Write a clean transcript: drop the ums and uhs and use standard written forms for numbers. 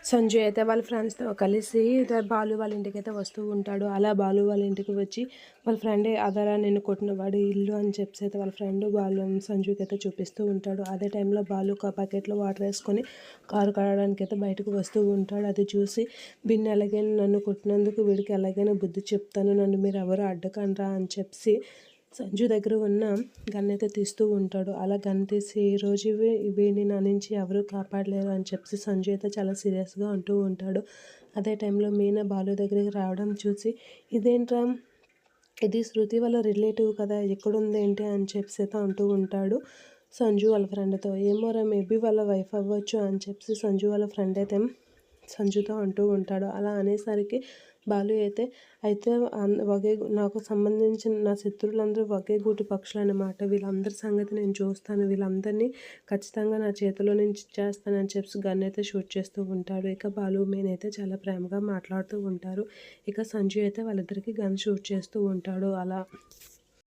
సంజయ్ అయితే వాళ్ళ ఫ్రెండ్స్తో కలిసి బాలు వాళ్ళ ఇంటికి అయితే వస్తూ ఉంటాడు. అలా బాలు వాళ్ళ ఇంటికి వచ్చి వాళ్ళ ఫ్రెండే అదరా నిన్ను కొట్టినవాడు ఇల్లు అని చెప్పేసి అయితే వాళ్ళ ఫ్రెండ్ సంజుకి అయితే చూపిస్తూ ఉంటాడు. అదే టైంలో బాలు ఒక బకెట్లో వాటర్ వేసుకొని కారు కడగడానికి అయితే బయటకు వస్తూ ఉంటాడు. అది చూసి బిన్ను ఎలాగైనా నన్ను కొట్టినందుకు వీడికి ఎలాగైనా బుద్ధి చెప్తాను, నన్ను మీరు ఎవరు అడ్డకండ్రా అని చెప్పి సంజు దగ్గర ఉన్న గన్ అయితే తీస్తూ ఉంటాడు. అలా గన్ తీసి ఈ రోజు వీడిని నా నుంచి ఎవరు కాపాడలేరు అని చెప్పి సంజు అయితే చాలా సీరియస్గా అంటూ ఉంటాడు. అదే టైంలో మీనా బాలు దగ్గరికి రావడం చూసి ఇదేంట్రా, ఇది శృతి వాళ్ళ రిలేటివ్ కదా, ఎక్కడుంది ఏంటి అని చెప్పి అయితే అంటూ ఉంటాడు సంజు వాళ్ళ ఫ్రెండ్తో. ఏమోరా మేబీ వాళ్ళ వైఫ్ అవ్వచ్చు అని చెప్పి సంజు వాళ్ళ ఫ్రెండ్ అయితే సంజుతో అంటూ ఉంటాడు. అలా అనేసరికి బాలు అయితే ఒకే నాకు సంబంధించిన నా శత్రువులందరూ ఒకే గూటి పక్షులు అన్నమాట, వీళ్ళందరి సంగతి నేను చూస్తాను, వీళ్ళందరినీ ఖచ్చితంగా నా చేతిలో నుంచి చేస్తానని చెప్పి గన్ అయితే షూట్ చేస్తూ ఉంటాడు. ఇక బాలు మీన్ అయితే చాలా ప్రేమగా మాట్లాడుతూ ఉంటారు. ఇక సంజు అయితే వాళ్ళిద్దరికి గన్ షూట్ చేస్తూ ఉంటాడు. అలా